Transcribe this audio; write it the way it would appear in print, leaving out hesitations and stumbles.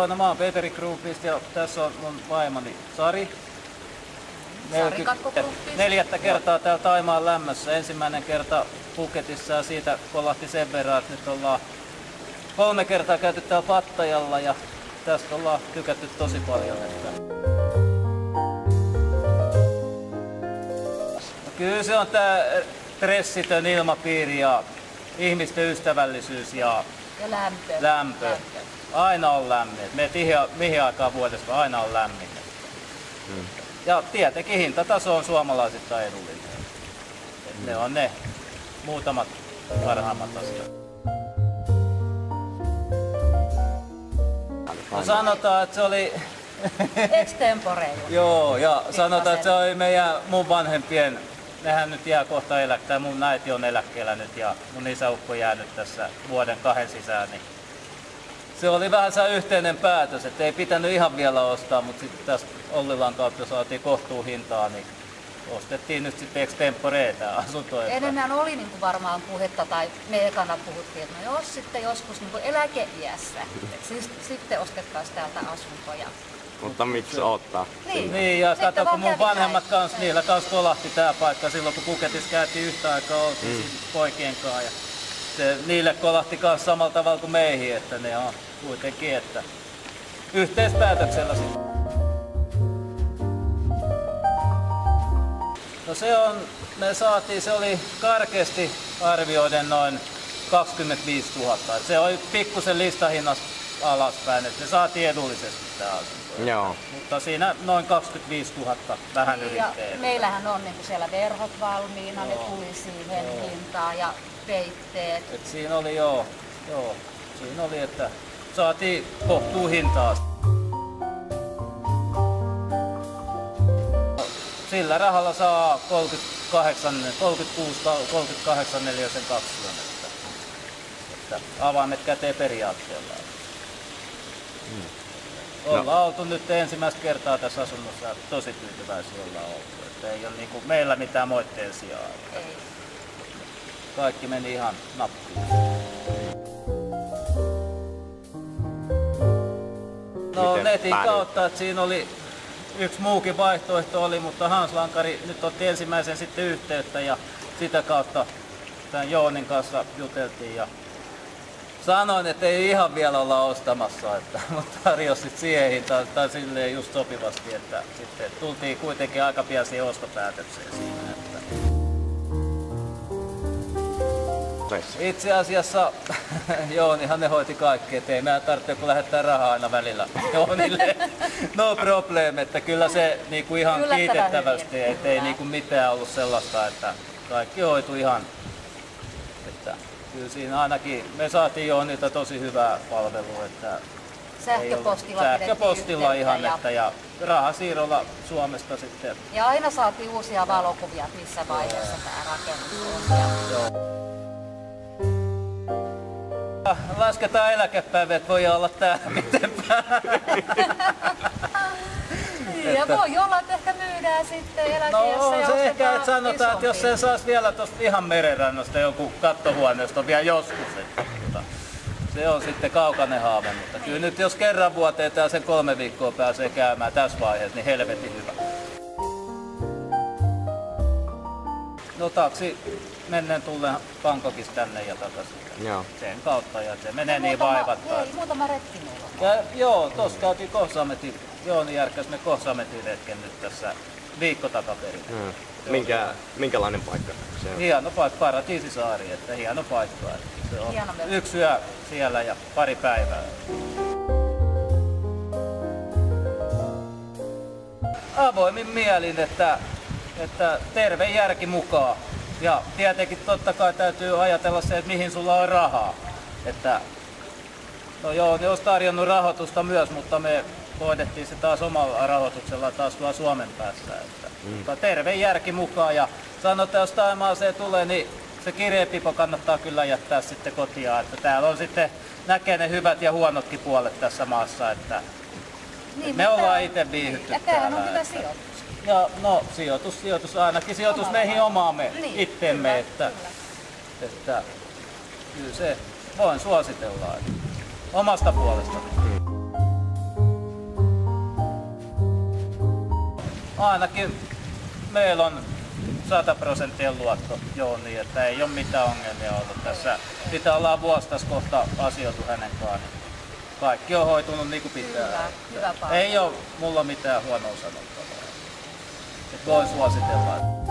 No, mä oon Peteri Kruunqvist ja tässä on mun vaimoni Sari. Sari Kakko-Kruunqvist. 4. kertaa täällä Thaimaan lämmössä. Ensimmäinen kerta Phuketissa ja siitä kolahti sen verran, että nyt ollaan 3 kertaa käyty täällä Pattajalla ja tästä ollaan tykätty tosi paljon. Kyllä se on tää stressitön ilmapiiri ja ihmisten ystävällisyys ja lämpö. Aina on lämmin. Meet mihin aikaan vuodesta aina on lämmin. Ja tietenkin hintataso on suomalaisista edullinen. Ne on ne muutamat parhaimmat asiat. No sanotaan, että se oli extempore. Joo, ja sanotaan, että se oli mun vanhempien, nehän nyt jää kohta eläkkeelle, mun äiti on eläkkeellä nyt ja mun isäukko jäänyt tässä vuoden 2 sisään. Niin se oli vähän se yhteinen päätös, että ei pitänyt ihan vielä ostaa, mutta sitten tästä Ollilan kautta saatiin kohtuuhintaa, niin ostettiin nyt sitten extemporea tämä asunto. Enemmän oli niin kuin varmaan puhetta, tai me ekana puhuttiin, että no jos sitten joskus niin kuin eläkeiässä, sitten ostettaisiin täältä asuntoja. Mutta miksi ottaa? Niin ja kato, kun mun vanhemmat kanssa, niillä kanssa kolahti tää paikka silloin, kun Phuketissa käytiin yhtä aikaa, oltiin poikien kanssa. Ja niille kolahti kanssa samalla tavalla kuin meihin, että ne on kuitenkin, että yhteispäätöksellä sitten. No me saatiin, se oli karkeasti arvioiden noin 25 000. Et se oli pikkusen listahinnasta alaspäin, että me saatiin edullisesti tämä asunto. Joo. Mutta siinä noin 25 000 vähän yrittäjille. Meillähän on niin siellä verhot valmiina, ne tuli siihen hintaan ja peitteet. Et siinä oli siinä oli, että saatiin kohtuuhintaa. Sillä rahalla saa 38 neliöisen kaksion, että avaimet käteen periaatteella. Ollaan oltu nyt ensimmäistä kertaa tässä asunnossa ja tosi tyytyväisiä ollaan oltu. Että ei ole niinku meillä mitään moitteen sijaa. Ei. Kaikki meni ihan nappiin. No netin kautta, että siinä oli yksi muukin vaihtoehto oli, mutta Hans Lankari nyt otti ensimmäisen sitten yhteyttä ja sitä kautta tämän Joonin kanssa juteltiin ja sanoin, että ei ihan vielä olla ostamassa, mutta tarjosi sitten siihen hintaan tai silleen just sopivasti, että sitten tultiin kuitenkin aika pian siihen ostopäätökseen siinä. Että itse asiassa Joonihan ne hoiti kaikki, ettei meidän tarvitse kun lähettää rahaa aina välillä Joonille. No problem, että kyllä se niinku ihan kiitettävästi, ettei niinku mitään ollut sellaista, että kaikki hoitui ihan. Että kyllä siinä ainakin me saatiin Joonilta tosi hyvää palvelua, että sähköpostilla ihan, ja rahasiirrolla Suomesta sitten. Ja aina saatiin uusia valokuvia, missä vaiheessa tämä rakennus on. Lasketaan eläkepäivät, että voi olla täällä pitempään. Ja voi olla, että ehkä myydään sitten eläkeessä. No se ehkä, että sanotaan, että jos sen saisi vielä tuosta ihan merenrannasta joku kattohuoneesta vielä joskus. Että se on sitten kaukainen haave, mutta kyllä nyt jos kerran vuoteen täällä sen 3 viikkoa pääsee käymään tässä vaiheessa, niin helvetin hyvä. No taksi menneen tulleen Bangkokista tänne ja takaisin. Joo. Sen kautta ja se menee niin vaivattaan. Ei, muutama retki meillä on. Joo, tossa käytiin Koh-Sametin, Jooni järkkäs me Koh-Sametin retken nyt tässä viikko takaperin. Minkälainen paikka se on? Hieno paikka, Paratiisisaari, että hieno paikka. Että se on yksi yö siellä ja pari päivää. Avoimin mielin, että terve järki mukaan. Ja tietenkin totta kai täytyy ajatella se, että mihin sulla on rahaa. Että, no joo, ne olisi tarjonnut rahoitusta myös, mutta me hoidettiin se taas omalla rahoituksella taas tuolla Suomen päässä. Mutta terve järki mukaan ja sanotaan, jos Thaimaaseen tulee, niin se kirjeenpipo kannattaa kyllä jättää sitten kotiin. Että täällä on sitten näkee ne hyvät ja huonotkin puolet tässä maassa. Että Niin, Me ollaan itse viihdytty ja tämähän on täällä, hyvä että- sijoitus. Ja no sijoitus ainakin sijoitus Omalla meihin lailla. omaamme Niin, itsemme, kyllä, että, kyllä. että kyllä se voin suositella omasta puolestani. Ainakin meillä on 100% luotto Jooni, että ei ole mitään ongelmia ollut tässä. Mitä ollaan vuosi tässä kohta asioitu hänen kanssaan, niin kaikki on hoitunut niin kuin pitää. Hyvä palvelu. Ei ole mulla mitään huonoa sanottavaa. Et voin suositella.